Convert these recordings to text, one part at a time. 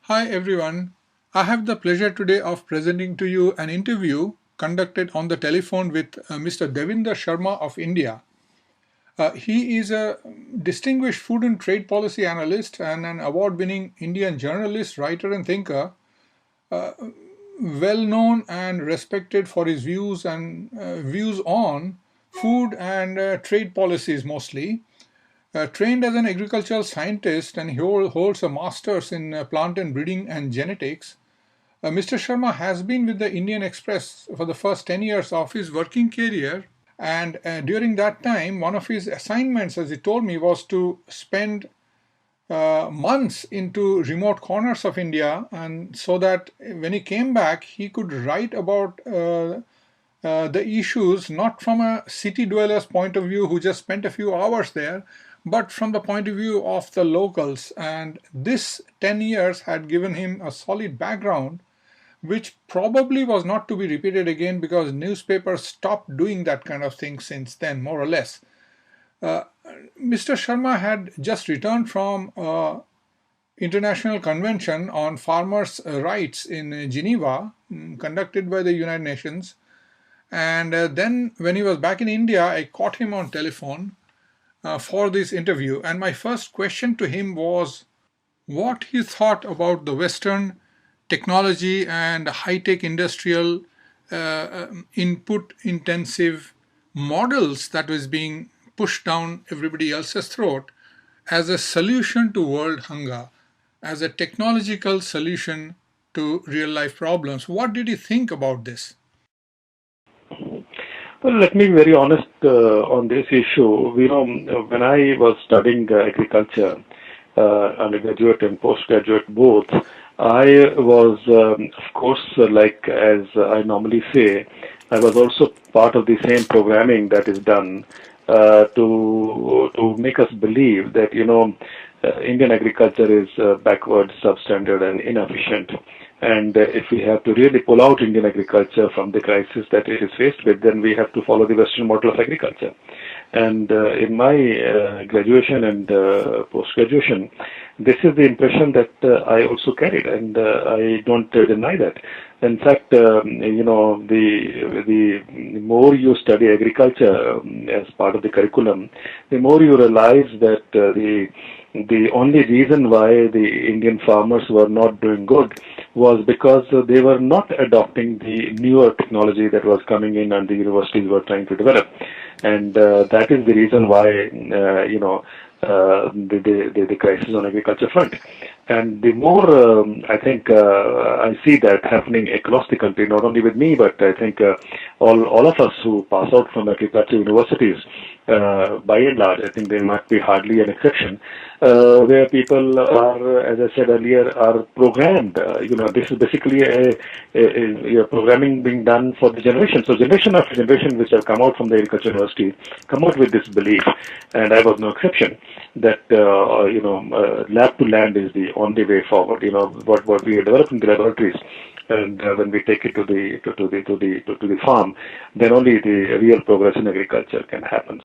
Hi everyone. I have the pleasure today of presenting to you an interview conducted on the telephone with Mr. Devinder Sharma of India. He is a distinguished food and trade policy analyst and an award-winning Indian journalist, writer and thinker, well known and respected for his views on food and trade policies mostly. Trained as an agricultural scientist, and he holds a master's in plant and breeding and genetics. Mr. Sharma has been with the Indian Express for the first 10 years of his working career. And during that time, one of his assignments, as he told me, was to spend months into remote corners of India, and so that when he came back, he could write about the issues not from a city dweller's point of view who just spent a few hours there, but from the point of view of the locals. And this 10 years had given him a solid background which probably was not to be repeated again because newspapers stopped doing that kind of thing since then, more or less. Uh, Mr. Sharma had just returned from international convention on farmers' rights in Geneva, conducted by the United Nations. And then, when he was back in India, I caught him on telephone for this interview. And my first question to him was what he thought about the Western technology and high-tech industrial input intensive models that was being pushed down everybody else's throat as a solution to world hunger, as a technological solution to real life problems. What did you think about this? Well, let me be very honest on this issue. When I was studying agriculture, undergraduate and postgraduate both, I was, of course, like as I normally say, I was also part of the same programming that is done to make us believe that Indian agriculture is backward, substandard, and inefficient. And if we have to really pull out Indian agriculture from the crisis that it is faced with, then we have to follow the Western model of agriculture. And in my graduation and post-graduation, this is the impression that I also carried, and I don't deny that. In fact, the more you study agriculture as part of the curriculum, the more you realize that the only reason why the Indian farmers were not doing good was because they were not adopting the newer technology that was coming in and the universities were trying to develop. And that is the reason why, the crisis on agriculture front. And the more I think I see that happening across the country, not only with me, but I think all of us who pass out from agriculture universities, by and large, I think there might be hardly an exception, where people are, as I said earlier, are programmed. This is basically a programming being done for the generation. So generation after generation which have come out from the agriculture university come out with this belief, and I was no exception, that lab to land is the only way forward. What we develop in the laboratories, and when we take it to the farm, then only the real progress in agriculture can happen.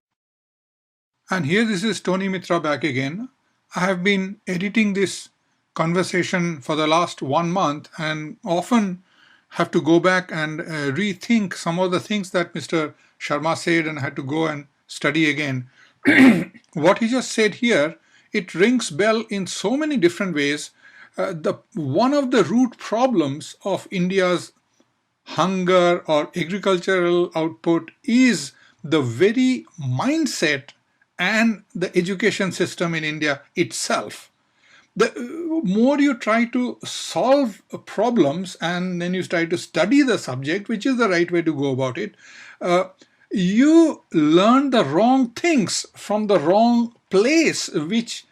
And here this is Tony Mitra back again. I have been editing this conversation for the last 1 month and often have to go back and rethink some of the things that Mr. Sharma said and had to go and study again. What he just said here, it rings bell in so many different ways. The one of the root problems of India's hunger or agricultural output is the very mindset and the education system in India itself. The more you try to solve problems and then you try to study the subject, which is the right way to go about it, uh, you learn the wrong things from the wrong place, which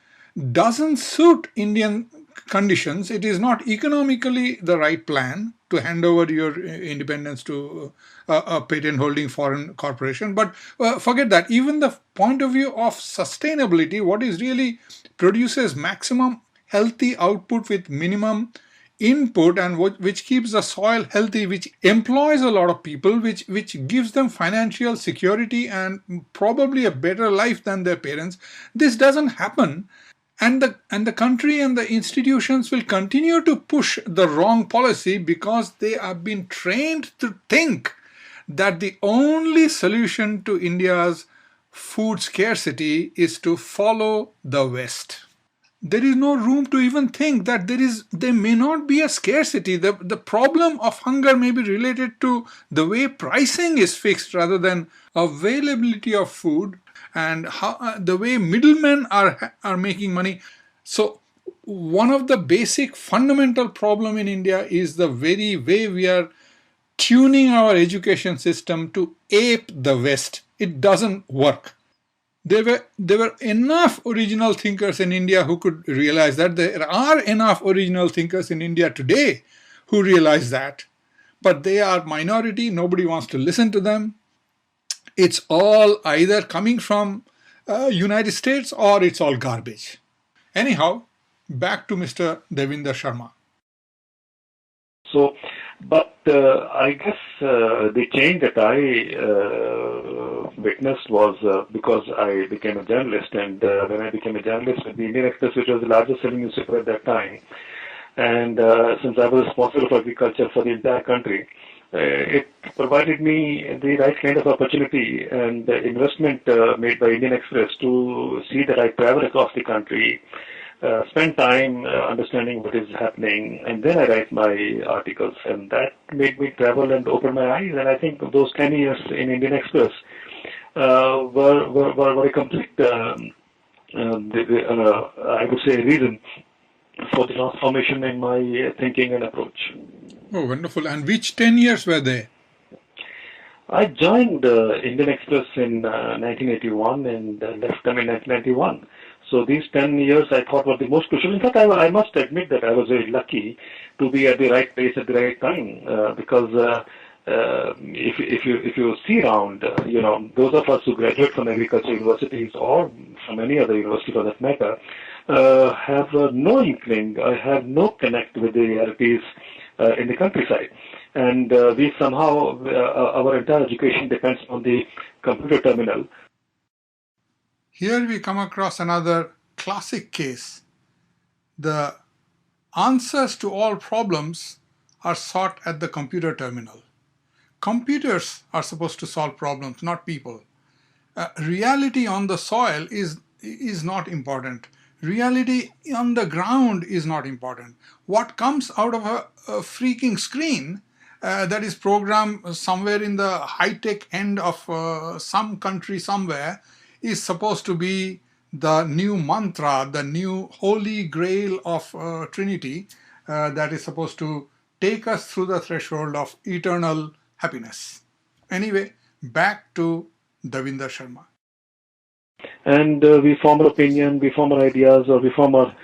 doesn't suit Indian conditions. It is not economically the right plan to hand over your independence to a patent holding foreign corporation. But forget that. Even the point of view of sustainability, what is really produces maximum healthy output with minimum input, and which keeps the soil healthy, which employs a lot of people, which gives them financial security and probably a better life than their parents. This doesn't happen, And the country and the institutions will continue to push the wrong policy because they have been trained to think that the only solution to India's food scarcity is to follow the West. There is no room to even think that there may not be a scarcity. The problem of hunger may be related to the way pricing is fixed rather than availability of food, and how the way middlemen are making money. So one of the basic fundamental problem in India is the very way we are tuning our education system to ape the West. It doesn't work. There were enough original thinkers in India who could realize that. There are enough original thinkers in India today who realize that. But they are minority. Nobody wants to listen to them. It's all either coming from United States or it's all garbage. Anyhow, back to Mr. Devinder Sharma. So, but I guess the change that I witnessed was because I became a journalist, and when I became a journalist at the Indian Express, which was the largest selling newspaper at that time, and since I was responsible for agriculture for the entire country, it provided me the right kind of opportunity and investment made by Indian Express to see that I travel across the country, spend time understanding what is happening, and then I write my articles, and that made me travel and open my eyes. And I think those 10 years in Indian Express were a complete, I would say, reason for the transformation in my thinking and approach. Oh, wonderful. And which 10 years were they? I joined Indian Express in 1981 and left them in 1991. So these 10 years I thought were the most crucial. In fact, I must admit that I was very lucky to be at the right place at the right time because if you see around, those of us who graduate from agriculture universities or from any other university for that matter, have no inkling, have no connect with the realities in the countryside. And we somehow, our entire education depends on the computer terminal. Here we come across another classic case. The answers to all problems are sought at the computer terminal. Computers are supposed to solve problems, not people. Reality on the soil is not important. Reality on the ground is not important. What comes out of a freaking screen that is programmed somewhere in the high-tech end of some country somewhere is supposed to be the new mantra, the new holy grail of Trinity that is supposed to take us through the threshold of eternal happiness. Anyway, back to Devinder Sharma. And we form our opinion, we form our ideas, or we form our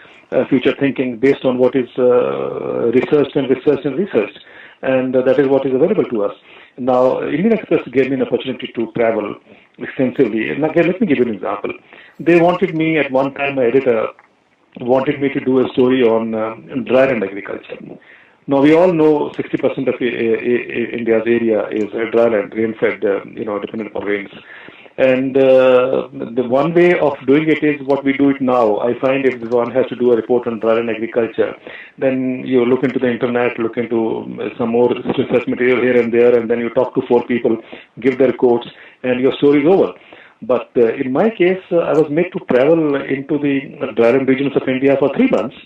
future thinking based on what is researched and researched and researched. And that is what is available to us. Now, Indian Express gave me an opportunity to travel extensively. And again, let me give you an example. They wanted me, at one time, my editor wanted me to do a story on dry land agriculture. Now, we all know 60% of India's area is dry land, rain-fed, dependent upon rains. And the one way of doing it is what we do it now. I find if one has to do a report on dry land agriculture, then you look into the internet, look into some more research material here and there, and then you talk to 4 people, give their quotes, and your story is over. But in my case, I was made to travel into the dry land regions of India for 3 months.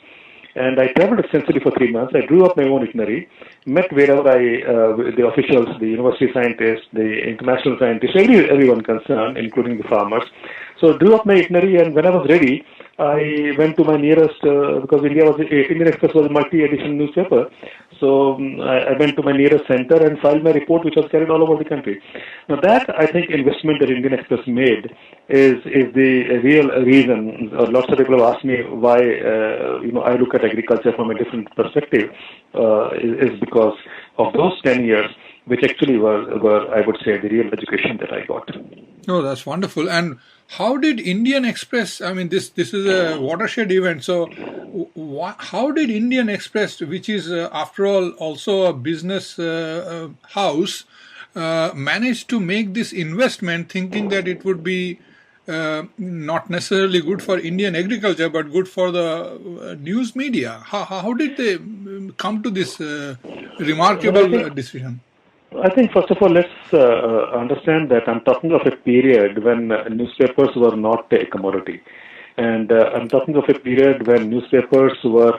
And I traveled extensively for 3 months. I drew up my own itinerary, met wherever the officials, the university scientists, the international scientists, everyone concerned, including the farmers. So drew up my itinerary, and when I was ready, I went to my nearest, because Indian Express was a multi-edition newspaper. So I went to my nearest center and filed my report, which was carried all over the country. Now that, I think, investment that Indian Express made is the real reason. Lots of people have asked me why, I look at agriculture from a different perspective, is because of those 10 years, which actually were, I would say, the real education that I got. Oh, that's wonderful. And how did Indian Express, I mean, this is a watershed event, so how did Indian Express, which is, after all, also a business house, manage to make this investment thinking that it would be not necessarily good for Indian agriculture, but good for the news media. How did they come to this Well, I remarkable think decision? first of all, let's understand that I'm talking of a period when newspapers were not a commodity, and I'm talking of a period when newspapers were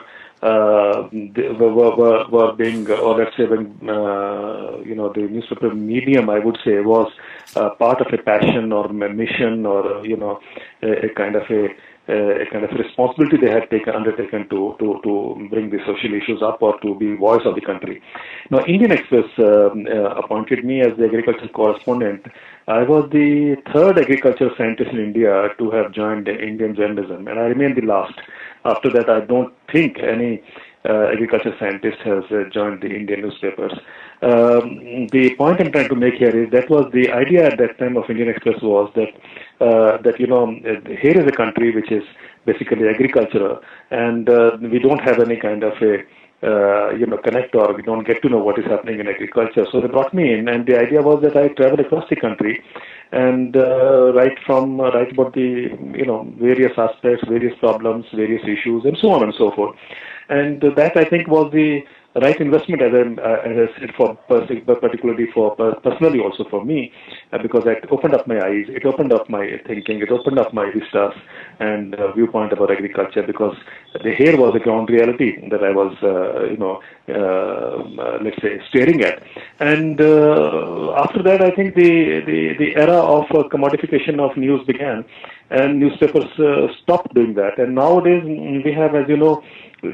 being, or let's say when the newspaper medium, I would say, was part of a passion or a mission, or a kind of a kind of responsibility they had undertaken to bring the social issues up or to be voice of the country. Now, Indian Express appointed me as the agriculture correspondent. I was the third agriculture scientist in India to have joined Indian journalism, and I remain the last. After that, I don't think any agriculture scientist has joined the Indian newspapers. The point I'm trying to make here is that was the idea at that time of Indian Express was that here is a country which is basically agricultural, and we don't have any kind of a connect, or we don't get to know what is happening in agriculture. So they brought me in, and the idea was that I travel across the country and write about the various aspects, various problems, various issues, and so on and so forth. And that, I think, was the right investment, as I said, particularly for personally also for me, because it opened up my eyes, it opened up my thinking, it opened up my vistas and viewpoint about agriculture, because here was the ground reality that I was, let's say, staring at. And after that, I think the era of commodification of news began, and newspapers stopped doing that. And nowadays, we have, as you know,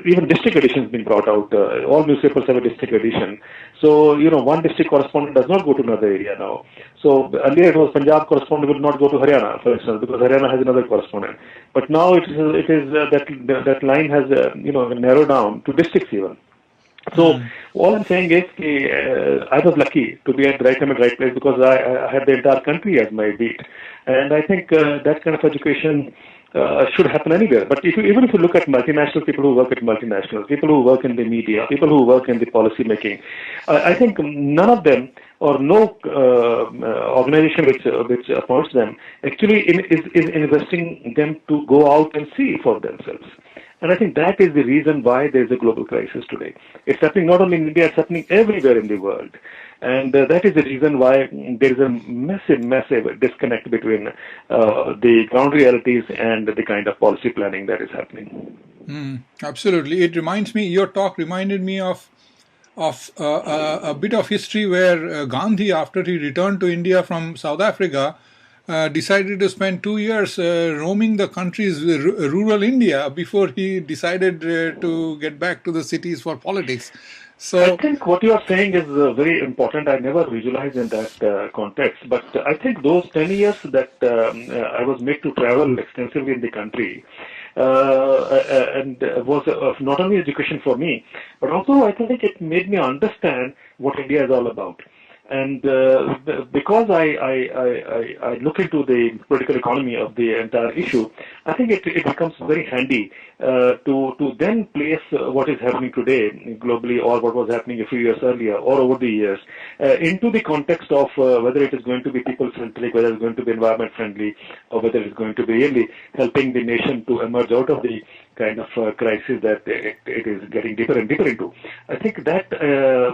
even district editions being brought out. All newspapers have a district edition. So, one district correspondent does not go to another area now. So earlier it was Punjab correspondent would not go to Haryana, for instance, because Haryana has another correspondent. But now it is that line has narrowed down to districts even. So all I'm saying is, I was lucky to be at the right time at the right place, because I had the entire country as my beat, and I think that kind of education should happen anywhere. But even if you look at multinationals, people who work at multinationals, people who work in the media, people who work in the policy making, I think none of them, or no organization which appoints them, actually is investing them to go out and see for themselves. And I think that is the reason why there is a global crisis today. It's happening not only in India, it's happening everywhere in the world. And that is the reason why there is a massive disconnect between the ground realities and the kind of policy planning that is happening. Absolutely. Your talk reminded me of a bit of history where Gandhi, after he returned to India from South Africa, decided to spend 2 years roaming the country's rural India before he decided to get back to the cities for politics. I So, think what you are saying is very important. I never visualized in that context, but I think those 10 years that I was made to travel extensively in the country and was not only education for me, but also I think it made me understand what India is all about. And because I look into the political economy of the entire issue, I think it becomes very handy to then place what is happening today globally, or what was happening a few years earlier or over the years, into the context of whether it is going to be people-centric, whether it's going to be environment-friendly, or whether it's going to be really helping the nation to emerge out of the kind of crisis that it is getting deeper and deeper into. I think that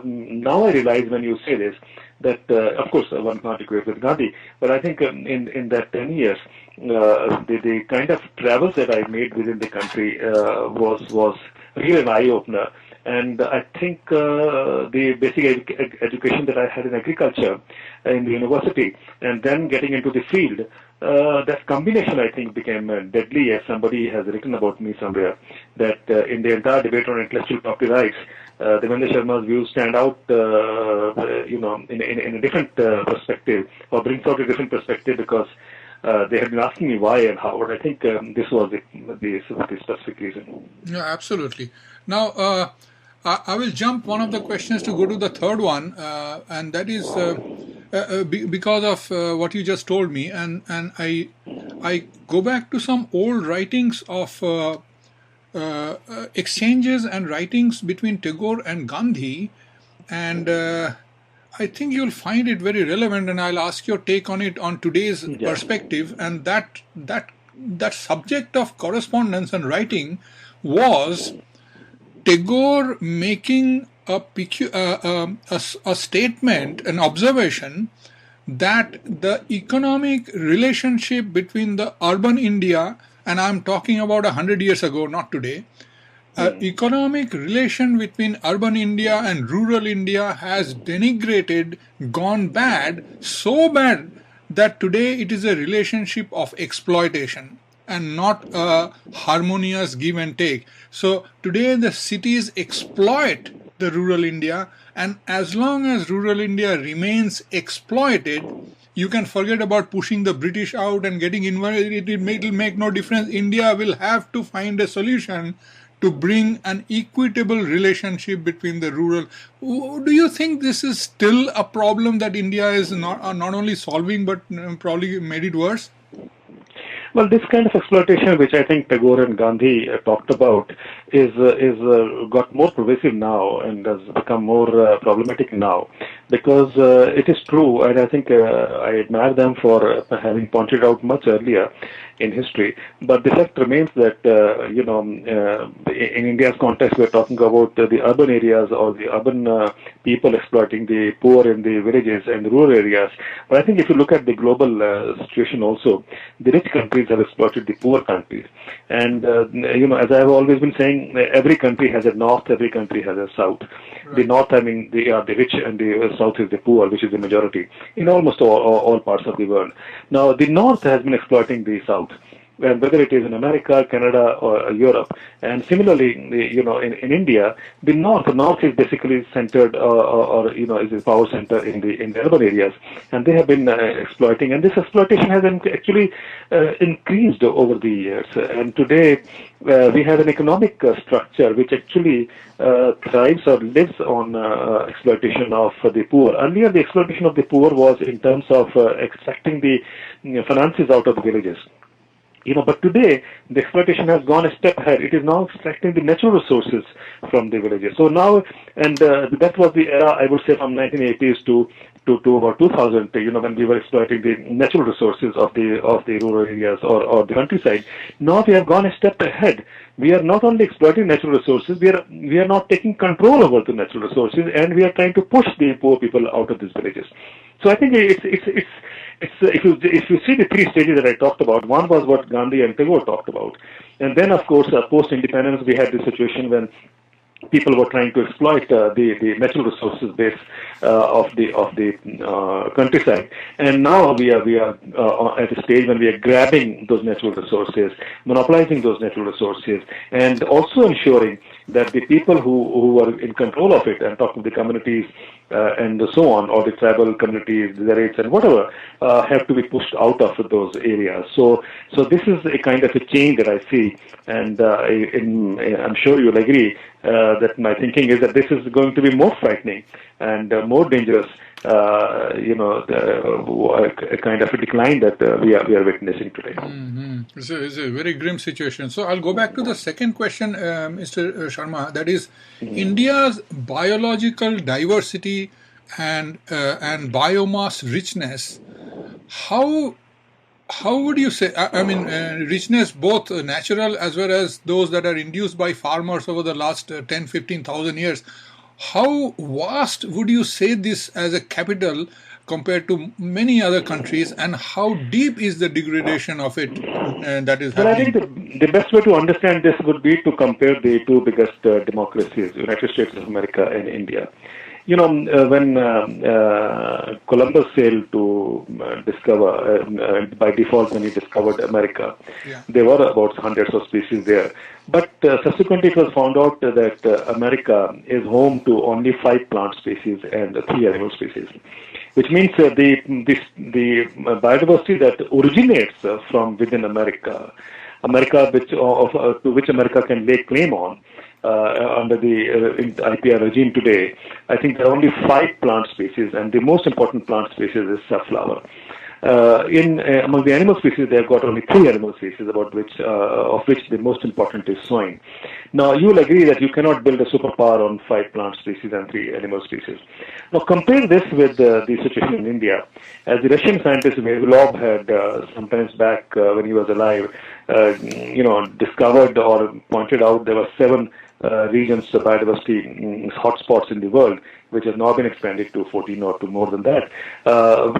now I realize when you say this, that of course one can't equate with Gandhi, but I think in that 10 years, the kind of travels that I made within the country was really an eye-opener. And I think the basic education that I had in agriculture in the university, and then getting into the field, that combination, I think, became deadly, as somebody has written about me somewhere, that in the entire debate on intellectual property rights, Devinder Sharma's views stand out, in a different perspective, or brings out a different perspective, because they have been asking me why and how, and I think this was the specific reason. yeah, absolutely. Now, I will jump one of the questions to go to the third one, and that is because of what you just told me, and I go back to some old writings of exchanges and writings between Tagore and Gandhi, and I think you'll find it very relevant, and I'll ask your take on it on today's Yeah. perspective. And that subject of correspondence and writing was Tagore making a statement, an observation that the economic relationship between the urban India, and I'm talking about 100 years ago, not today, economic relation between urban India and rural India has denigrated, gone bad, so bad that today it is a relationship of exploitation and not a harmonious give and take. So today the cities exploit the rural India, and as long as rural India remains exploited, you can forget about pushing the British out and getting involved. It'll make no difference. India will have to find a solution to bring an equitable relationship between the rural. Do you think this is still a problem that India is not only solving but probably made it worse? Well, this kind of exploitation, which I think Tagore and Gandhi talked about, is got more pervasive now and has become more problematic now, because it is true, and I think I admire them for having pointed out much earlier in history. But the fact remains that in India's context, we're talking about the urban areas or the urban people exploiting the poor in the villages and the rural areas. But I think if you look at the global situation also, the rich countries have exploited the poor countries. And, as I've always been saying, every country has a north, every country has a south. Right. The north, I mean, they are the rich, and the south is the poor, which is the majority in almost all parts of the world. Now, the north has been exploiting the south, and whether it is in America, Canada, or Europe. And similarly, in India, the north is basically centered, is a power center in the urban areas, and they have been exploiting. And this exploitation has actually increased over the years. And today, we have an economic structure which actually thrives or lives on exploitation of the poor. Earlier, the exploitation of the poor was in terms of extracting the finances out of the villages. But today the exploitation has gone a step ahead. It is now extracting the natural resources from the villages. So now, and that was the era, I would say, from 1980s to about 2000. When we were exploiting the natural resources of the rural areas or the countryside. Now we have gone a step ahead. We are not only exploiting natural resources, we are not taking control over the natural resources, and we are trying to push the poor people out of these villages. So I think it's if you see the three stages that I talked about, one was what Gandhi and Tagore talked about, and then of course post-independence we had the situation when people were trying to exploit the natural resources base of the countryside, and now we are at a stage when we are grabbing those natural resources, monopolizing those natural resources, and also ensuring that the people who are in control of it, and talking to the communities and so on, or the tribal communities, the rates and whatever, have to be pushed out of those areas. So this is a kind of a change that I see, and I'm sure you'll agree that my thinking is that this is going to be more frightening and more dangerous, a kind of a decline that we are witnessing today. Mm-hmm. It's a very grim situation. So I'll go back to the second question, Mr. Sharma. That is, India's biological diversity and biomass richness. How would you say? I mean, richness both natural as well as those that are induced by farmers over the last 10, 15,000 years. How vast would you say this as a capital compared to many other countries, and how deep is the degradation of it that is happening? Well, I think the best way to understand this would be to compare the two biggest democracies, United States of America and India. When Columbus sailed to discover, by default when he discovered America, there were about hundreds of species there. But subsequently it was found out that America is home to only 5 plant species and 3 animal species, which means the biodiversity that originates from within America, to which America can lay claim on, under the IPR regime today, I think there are only 5 plant species, and the most important plant species is safflower. Among the animal species, they have got only three animal species, of which the most important is swine. Now, you will agree that you cannot build a superpower on five plant species and three animal species. Now, compare this with the situation in India. As the Russian scientist Vavilov had sometimes back when he was alive, discovered or pointed out, there were seven regions of biodiversity hotspots in the world, which has now been expanded to 14 or to more than that.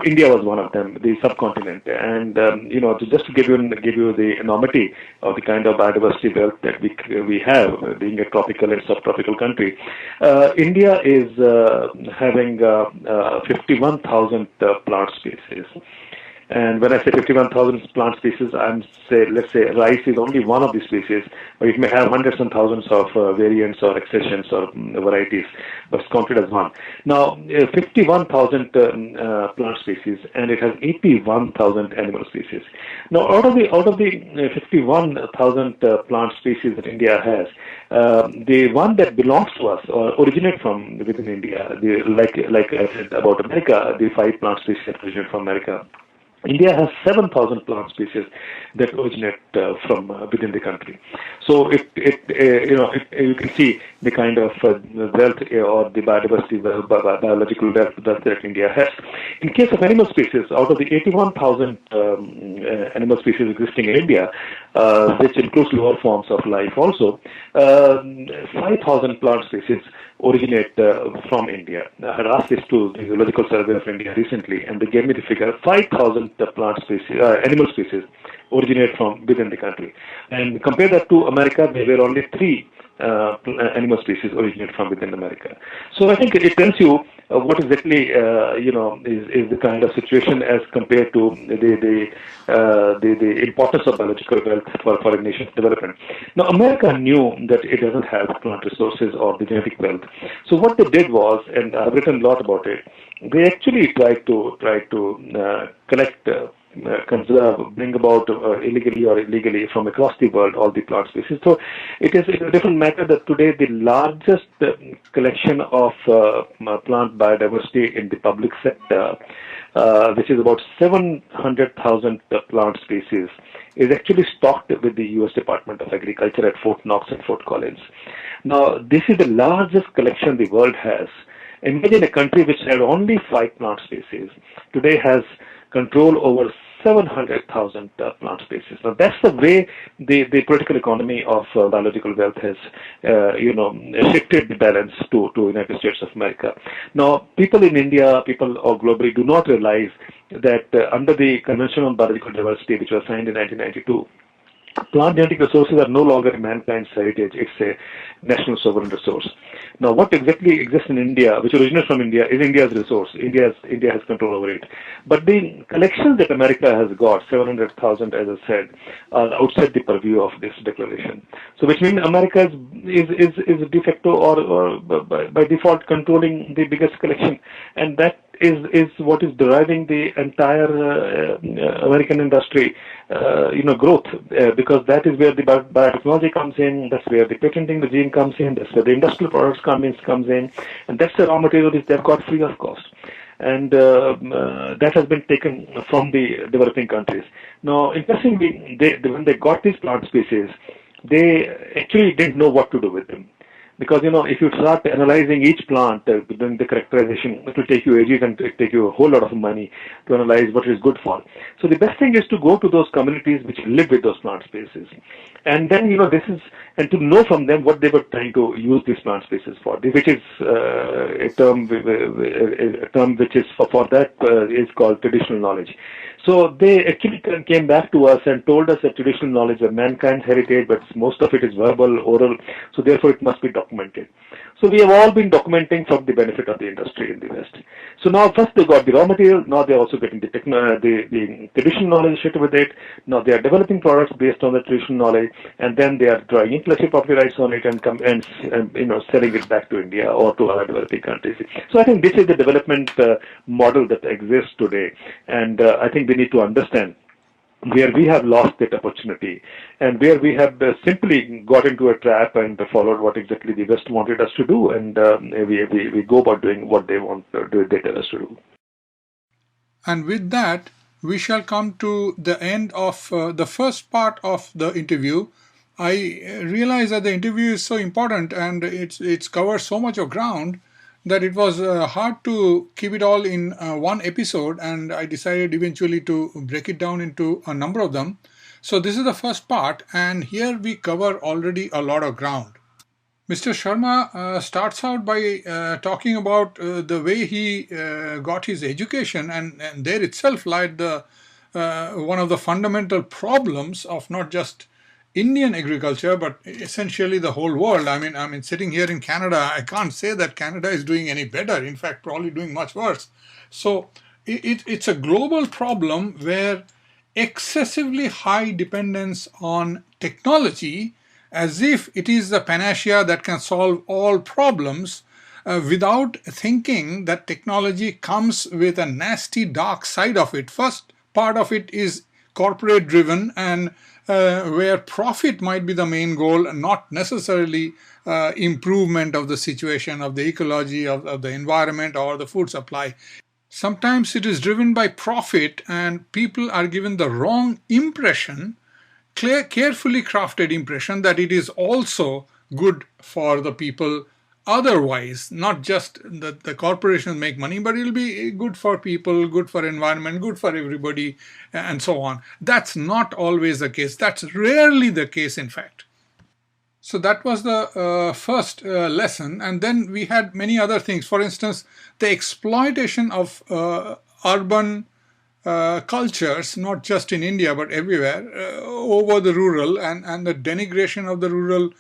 India was one of them, the subcontinent, and just to give you the enormity of the kind of biodiversity wealth that we have, being a tropical and subtropical country. India is having 51,000 plant species. And when I say 51,000 plant species, let's say rice is only one of the species, but it may have hundreds and thousands of variants or accessions or varieties, but it's counted as one. Now, 51,000 plant species, and it has 81,000 animal species. Now, out of the 51,000 plant species that India has, the one that belongs to us or originate from within India, like I said about America, the five plant species that originate from America. India has 7,000 plant species that originate from within the country. So you can see the kind of wealth or the biodiversity, biological wealth that India has. In case of animal species, out of the 81,000 animal species existing in India, which includes lower forms of life also, 5,000 plant species originate from India. I had asked this to the Zoological Survey of India recently, and they gave me the figure: 5,000 animal species originate from within the country. And compare that to America, where only three animal species originate from within America. So I think it tells you what exactly is the kind of situation as compared to the importance of biological wealth for a nation's development. Now, America knew that it doesn't have plant resources or the genetic wealth. So what they did was, and I've written a lot about it, they actually tried to collect, conserve, bring about illegally or illegally from across the world all the plant species. So it is a different matter that today the largest collection of plant biodiversity in the public sector, which is about 700,000 plant species, is actually stocked with the U.S. Department of Agriculture at Fort Knox and Fort Collins. Now, this is the largest collection the world has. Imagine a country which had only five plant species today has control over 700,000 plant species. Now, that's the way the political economy of biological wealth has, shifted the balance to United States of America. Now, people in India, people or globally do not realize that under the Convention on Biological Diversity, which was signed in 1992, plant genetic resources are no longer mankind's heritage. It's a national sovereign resource. Now, what exactly exists in India, which originates from India, is India's resource. India has control over it. But the collections that America has got, 700,000, as I said, are outside the purview of this declaration. So, which means America is de facto or by default controlling the biggest collection, and that is what is driving the entire American industry, growth, because that is where the biotechnology comes in, that's where the patenting regime comes in, that's where the industrial products comes in, and that's the raw material which they've got free of cost. And that has been taken from the developing countries. Now, interestingly, when they got these plant species, they actually didn't know what to do with them. Because, if you start analyzing each plant, doing the characterization, it will take you ages and it will take you a whole lot of money to analyze what is good for. So the best thing is to go to those communities which live with those plant species. And then, and to know from them what they were trying to use these plant species for, which is a term which is for that is called traditional knowledge. So they actually came back to us and told us that traditional knowledge is mankind's heritage, but most of it is verbal, oral, so therefore it must be documented. So we have all been documenting for the benefit of the industry in the West. So now first they got the raw material, now they're also getting the traditional knowledge associated with it. Now they are developing products based on the traditional knowledge, and then they are drawing intellectual property rights on it and selling it back to India or to other developing countries. So I think this is the development model that exists today, and I think we need to understand where we have lost that opportunity and where we have simply got into a trap and followed what exactly the West wanted us to do, and we go about doing what they tell us to do. And with that, we shall come to the end of the first part of the interview. I realize that the interview is so important and it's covered so much of ground that it was hard to keep it all in one episode, and I decided eventually to break it down into a number of them. So this is the first part, and here we cover already a lot of ground. Mr. Sharma starts out by talking about the way he got his education, and there itself lied the one of the fundamental problems of not just Indian agriculture, but essentially the whole world. I mean, sitting here in Canada, I can't say that Canada is doing any better. In fact, probably doing much worse. So it's a global problem where excessively high dependence on technology, as if it is the panacea that can solve all problems, without thinking that technology comes with a nasty dark side of it. First part of it is corporate driven, and where profit might be the main goal, not necessarily improvement of the situation, of the ecology, of the environment, or the food supply. Sometimes it is driven by profit, and people are given the wrong impression, carefully crafted impression, that it is also good for the people otherwise, not just that the corporations make money, but it'll be good for people, good for environment, good for everybody, and so on. That's not always the case. That's rarely the case, in fact. So that was the first lesson, and then we had many other things. For instance, the exploitation of urban cultures, not just in India but everywhere, over the rural, and the denigration of the rural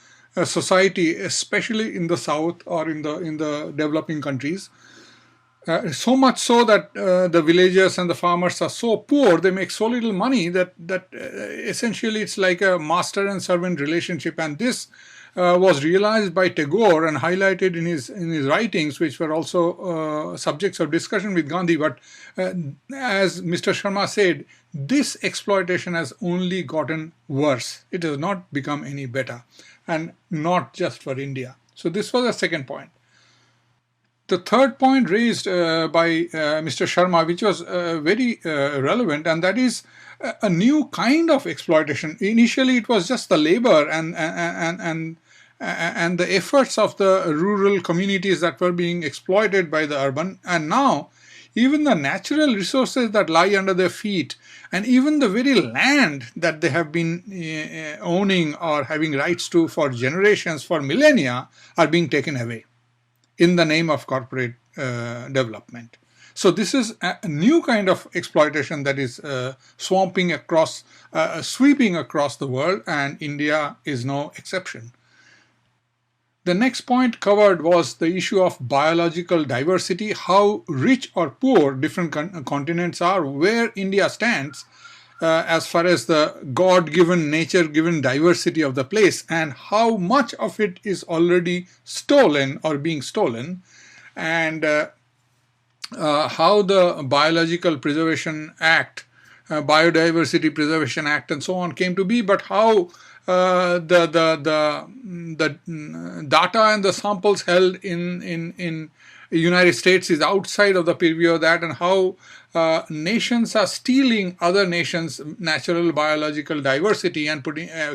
society, especially in the south or in the developing countries. So much so that the villagers and the farmers are so poor, they make so little money that essentially it's like a master and servant relationship. And this was realized by Tagore and highlighted in his writings, which were also subjects of discussion with Gandhi. But as Mr. Sharma said, this exploitation has only gotten worse. It has not become any better, and not just for India. So this was the second point. The third point raised by Mr. Sharma, which was very relevant, and that is a new kind of exploitation. Initially, it was just the labor and the efforts of the rural communities that were being exploited by the urban, and now even the natural resources that lie under their feet, and even the very land that they have been owning or having rights to for generations, for millennia, are being taken away in the name of corporate development. So this is a new kind of exploitation that is sweeping across the world, and India is no exception. The next point covered was the issue of biological diversity, how rich or poor different continents are, where India stands as far as the God-given, nature-given diversity of the place, and how much of it is already stolen or being stolen, and how the Biological Preservation Act, Biodiversity Preservation Act, and so on came to be, but how the data and the samples held in United States is outside of the purview of that, and how nations are stealing other nations' natural biological diversity and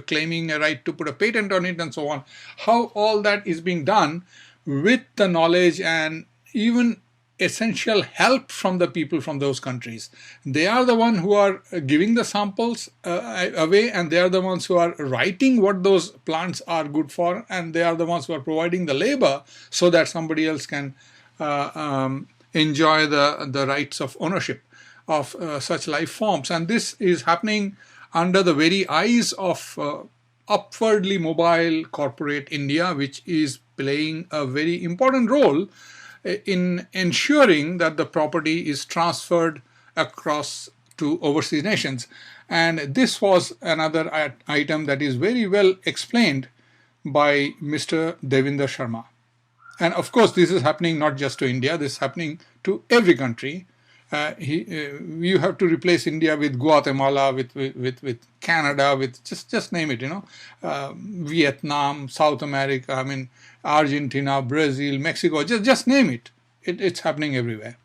claiming a right to put a patent on it, and so on. How all that is being done with the knowledge and even essential help from the people from those countries. They are the ones who are giving the samples away, and they are the ones who are writing what those plants are good for, and they are the ones who are providing the labor so that somebody else can enjoy the rights of ownership of such life forms. And this is happening under the very eyes of upwardly mobile corporate India, which is playing a very important role in ensuring that the property is transferred across to overseas nations. And this was another item that is very well explained by Mr. Devinder Sharma. And of course, this is happening not just to India, this is happening to every country. You have to replace India with Guatemala, with Canada, with just name it, Vietnam, South America, I mean, Argentina, Brazil, Mexico, just name it. It's happening everywhere.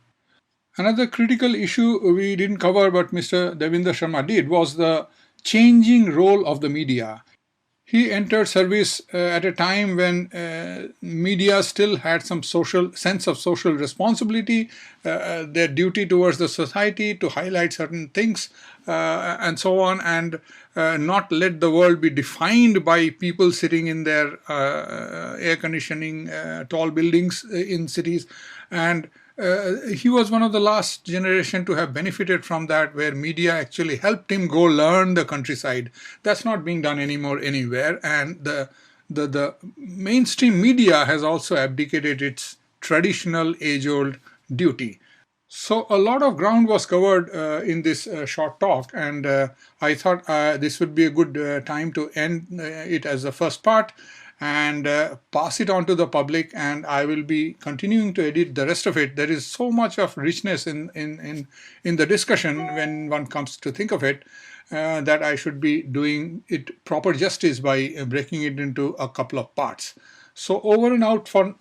Another critical issue we didn't cover, but Mr. Devinder Sharma did, was the changing role of the media. He entered service at a time when media still had some social sense of social responsibility, their duty towards the society to highlight certain things, and so on, and not let the world be defined by people sitting in their air conditioning, tall buildings in cities. And he was one of the last generation to have benefited from that, where media actually helped him go learn the countryside. That's not being done anymore anywhere, and the mainstream media has also abdicated its traditional age-old duty. So a lot of ground was covered in this short talk, and I thought this would be a good time to end it as the first part and pass it on to the public. And I will be continuing to edit the rest of it. There is so much of richness in the discussion when one comes to think of it, that I should be doing it proper justice by breaking it into a couple of parts. So over and out for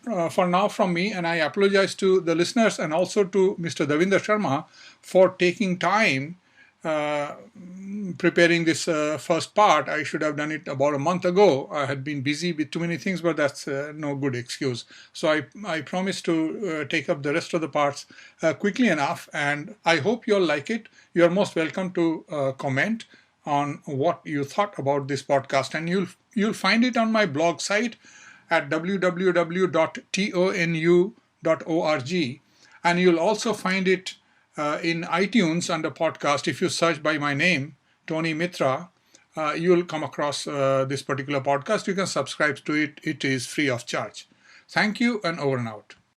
now from me, and I apologize to the listeners and also to Mr. Devinder Sharma for taking time uh, preparing this first part. I should have done it about a month ago. I had been busy with too many things, but that's no good excuse. So I promise to take up the rest of the parts quickly enough, and I hope you'll like it. You're most welcome to comment on what you thought about this podcast, and you'll find it on my blog site at www.tonu.org, and you'll also find it in iTunes under podcast. If you search by my name, Tony Mitra, you'll come across this particular podcast. You can subscribe to it. It is free of charge. Thank you, and over and out.